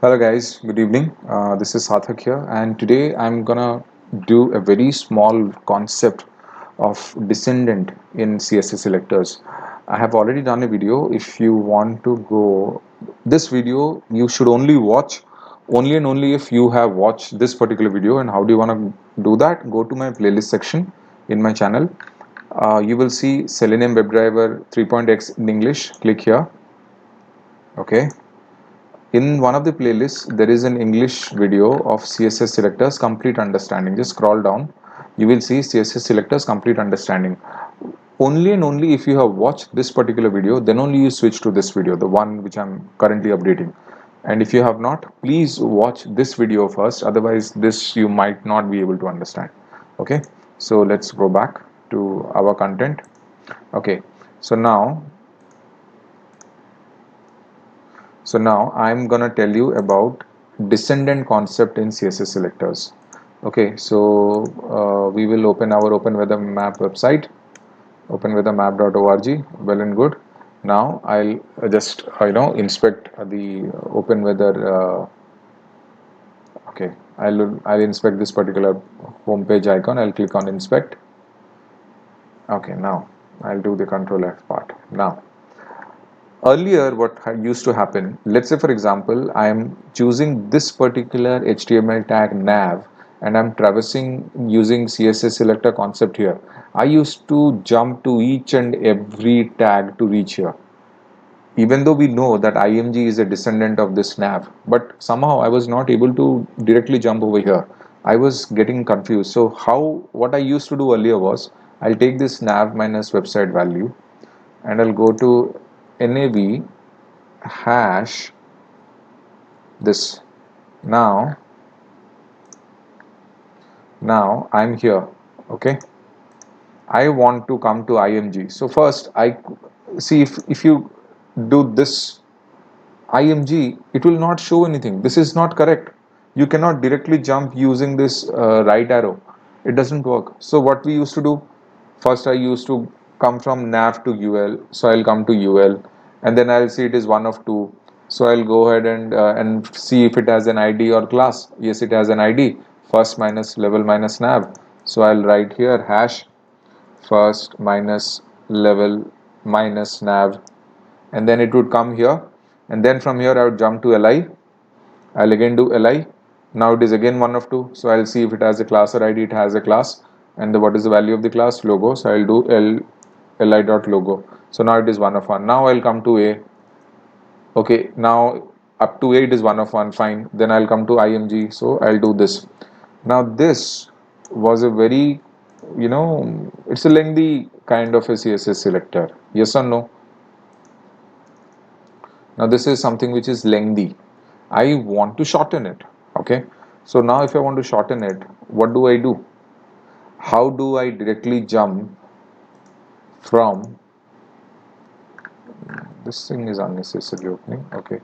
Hello guys, good evening. This is Sathak here, and today I'm gonna do a very small concept of descendant in CSS selectors. I have already done a video. If you want to go this video, you should only watch only and only if you have watched this particular video. And how do you want to do that? Go to my playlist section in my channel. You will see Selenium WebDriver 3.x in English. Click here. Okay. In one of the playlists, there is an English video of CSS selectors complete understanding. Just scroll down. You will see CSS selectors complete understanding. Only and only if you have watched this particular video, then only you switch to this video, the one which I'm currently updating. And if you have not, please watch this video first. Otherwise, this you might not be able to understand. Okay. So let's go back to our content. Okay. So now I'm gonna tell you about descendant concept in CSS selectors. Okay, so we will open our OpenWeatherMap website, openweathermap.org. Well and good. Now I'll just inspect the OpenWeather. Okay, I'll inspect this particular homepage icon. I'll click on inspect. Okay, now I'll do the Control F part. Now earlier what used to happen, let's say for example I am choosing this particular HTML tag nav and I'm traversing using CSS selector concept here. I used to jump to each and every tag to reach here, even though we know that IMG is a descendant of this nav, but somehow I was not able to directly jump over here. I was getting confused. So what I used to do earlier was, I'll take this nav minus website value and I'll go to nav hash this. Now I'm here. Okay, I want to come to IMG. So first I see, if you do this IMG, it will not show anything. This is not correct. You cannot directly jump using this right arrow. It doesn't work. So what we used to do, first I used to come from nav to UL. So I'll come to UL and then I'll see it is one of two. So I'll go ahead and see if it has an ID or class. Yes, it has an ID, first minus level minus nav. So I'll write here hash first minus level minus nav, and then it would come here, and then from here I would jump to li. I'll again do li. Now it is again one of two, so I'll see if it has a class or ID. It has a class, and what is the value of the class? Logo. So I'll do li dot logo. So now it is one of one. Now I'll come to a. Okay, now up to a it is one of one. Fine. Then I'll come to img. So I'll do this. Now this was a very, it's a lengthy kind of a CSS selector. Yes or no? Now this is something which is lengthy. I want to shorten it. Okay. So now if I want to shorten it, what do I do? How do I directly jump from, this thing is unnecessarily opening. Okay.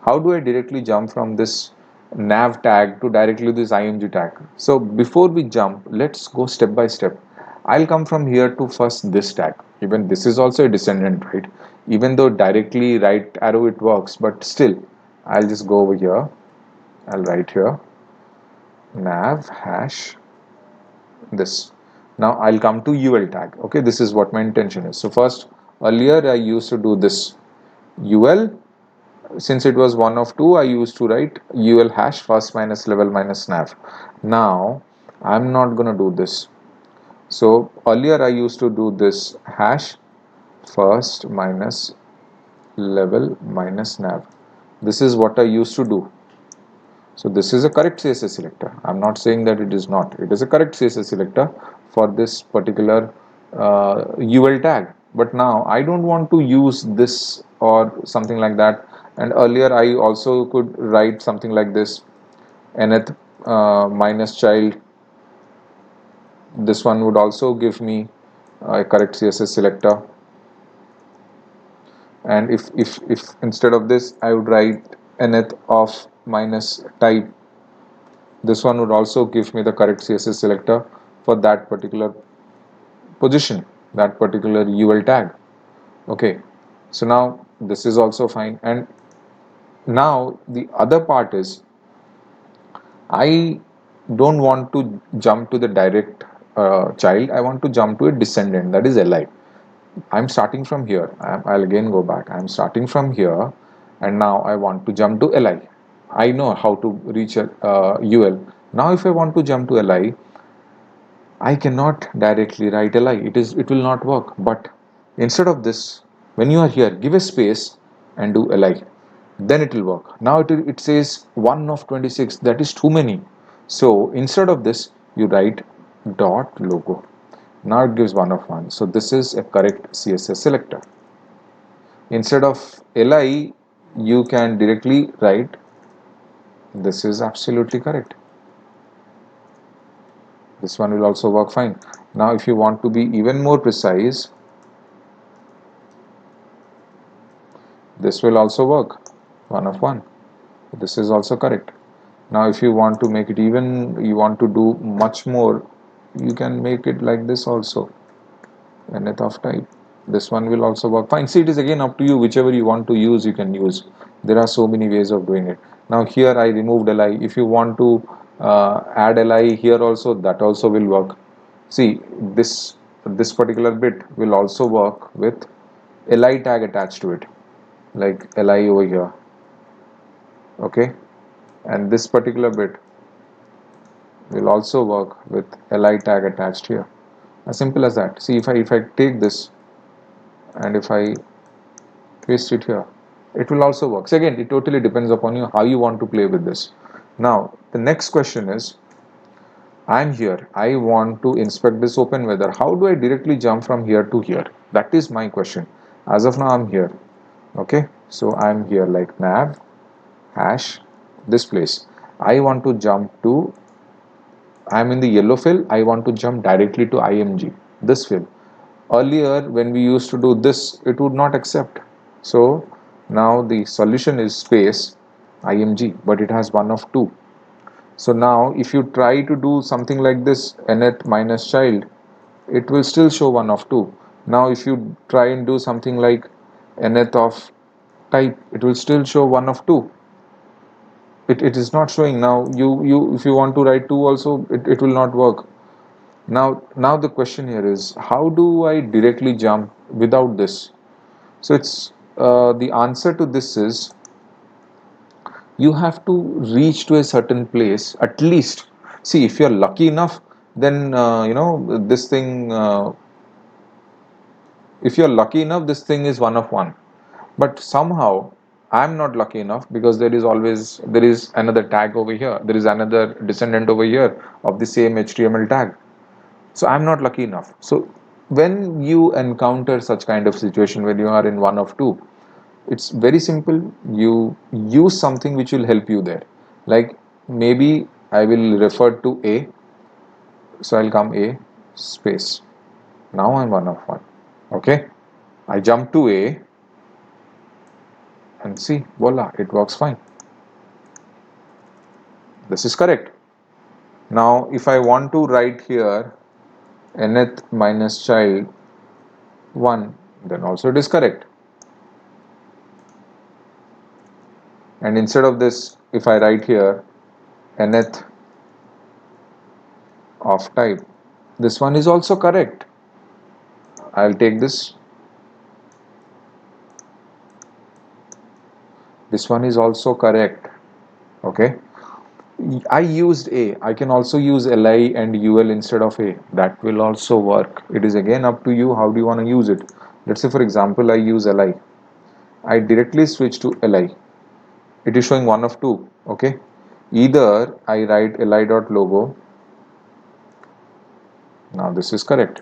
How do I directly jump from this nav tag to directly this img tag? So before we jump, let's go step by step. I'll come from here to first this tag. Even this is also a descendant, right? Even though directly right arrow it works, but still I'll just go over here. I'll write here nav hash this. Now I'll come to UL tag. Okay, this is what my intention is. So first, earlier I used to do this UL. Since it was one of two, I used to write UL hash first minus level minus nav. Now I'm not gonna do this. So earlier I used to do this hash first minus level minus nav. This is what I used to do. So this is a correct CSS selector. I'm not saying that it is not. It is a correct CSS selector for this particular UL tag. But now I don't want to use this or something like that. And earlier I also could write something like this, nth minus child. This one would also give me a correct CSS selector. And if instead of this I would write nth of minus type, this one would also give me the correct CSS selector for that particular position, that particular UL tag. Okay, so now this is also fine. And Now the other part is, I don't want to jump to the direct child. I want to jump to a descendant, that is Li. I'm starting from here. I'll again go back. I'm starting from here, and now I want to jump to Li. I know how to reach a UL. Now, if I want to jump to Li, I cannot directly write Li. It will not work. But instead of this, when you are here, give a space and do Li. Then it will work. Now it says 1 of 26. That is too many. So instead of this, you write dot logo. Now it gives 1 of 1. So this is a correct CSS selector. Instead of Li, you can directly write, this is absolutely correct. This one will also work fine. Now if you want to be even more precise, this will also work, 1 of 1. This is also correct. Now if you want to make it even, you want to do much more, you can make it like this also, nth of type. This one will also work fine. See, it is again up to you, whichever you want to use, you can use. There are so many ways of doing it. Now here I removed Li. If you want to add Li here also, that also will work. See, this particular bit will also work with Li tag attached to it, like Li over here. Okay, and this particular bit will also work with Li tag attached here. As simple as that. See, if I take this and if I paste it here, it will also work. So again, it totally depends upon you how you want to play with this. Now the next question is, I'm here, I want to inspect this open weather. How do I directly jump from here to here? That is my question. As of now, I'm here. Okay, so I'm here like nav hash this place. I want to jump to, I'm in the yellow fill. I want to jump directly to IMG, this fill. Earlier, when we used to do this, it would not accept. So now the solution is space IMG, but it has 1 of 2. So now if you try to do something like this, nth minus child, it will still show 1 of 2. Now if you try and do something like nth of type, it will still show 1 of 2. It is not showing. Now you if you want to write 2 also, it will not work. Now the question here is, how do I directly jump without this? So it's the answer to this is, you have to reach to a certain place at least. See, if you're lucky enough, then this thing, if you're lucky enough, this thing is 1 of 1. But somehow I'm not lucky enough, because there is another tag over here, there is another descendant over here of the same HTML tag. So I'm not lucky enough. So when you encounter such kind of situation, when you are in 1 of 2, it's very simple. You use something which will help you there. Like, maybe I will refer to A, so I'll come A space. Now I'm 1 of 1. Okay, I jump to A and see, voila, it works fine. This is correct. Now if I want to write here nth minus child 1, then also it is correct. And instead of this, if I write here nth of type, this one is also correct. I'll take this. This one is also correct. Okay, I used A. I can also use Li and UL instead of A. That will also work. It is again up to you how do you want to use it. Let's say for example I use Li. I directly switch to Li. It is showing 1 of 2. Okay, either I write li.logo. Now this is correct.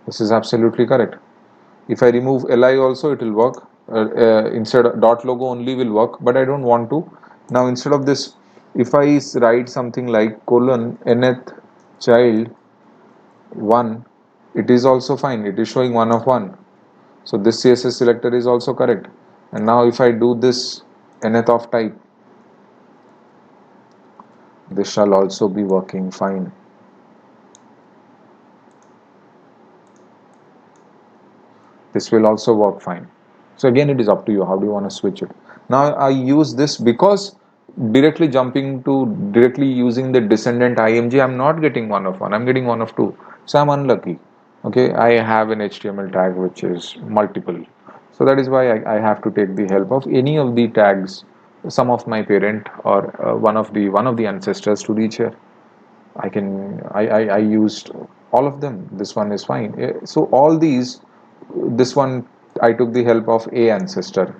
This is absolutely correct. If I remove Li also, it will work. Instead of dot logo only will work, but I don't want to. Now instead of this, if I write something like colon nth child 1, it is also fine. It is showing 1 of 1. So this CSS selector is also correct. And now if I do this nth of type, this shall also be working fine. This will also work fine. So again, it is up to you. How do you want to switch it? Now I use this because directly using the descendant IMG, I'm not getting 1 of 1, I'm getting 1 of 2. So I'm unlucky. Okay, I have an HTML tag which is multiple. So that is why I have to take the help of any of the tags, some of my parent or one of the ancestors to reach here. I used all of them. This one is fine. So all these, this one I took the help of A ancestor,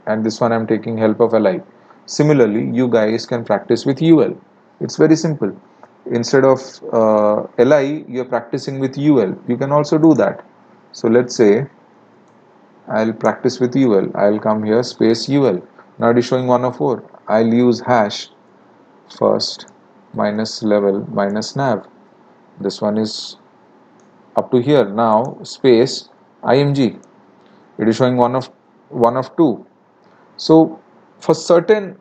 and this one I'm taking help of Li. Similarly, you guys can practice with UL. It's very simple. Instead of Li, you're practicing with UL. You can also do that. So let's say I'll practice with UL. I'll come here space UL. Now it is showing 1 of 4. I'll use hash first minus level minus nav. This one is up to here. Now space img, it is showing 1 of 2. So for certain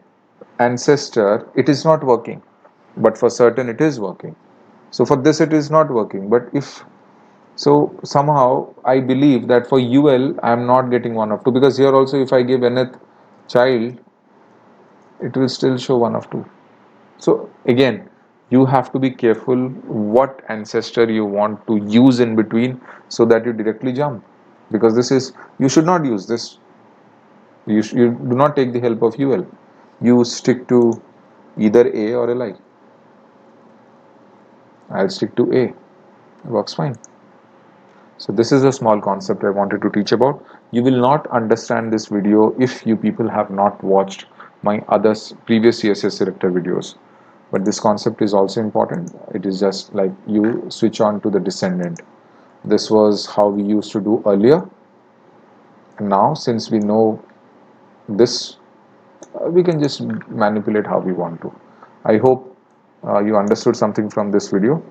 ancestor it is not working, but for certain it is working. So for this it is not working, but if so, somehow I believe that for UL I am not getting 1 of 2, because here also if I give nth child, it will still show 1 of 2. So again, you have to be careful what ancestor you want to use in between so that you directly jump, because this is, you should not use this. You do not take the help of UL. You stick to either A or Li. I'll stick to A. It works fine. So this is a small concept I wanted to teach about. You will not understand this video if you people have not watched my other previous CSS selector videos. But this concept is also important. It is just like you switch on to the descendant. This was how we used to do earlier. And now since we know this, we can just manipulate how we want to. I hope you understood something from this video,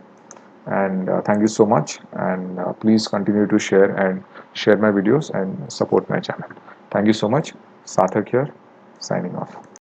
and thank you so much, and please continue to share my videos and support my channel. Thank you so much. Sathak here, signing off.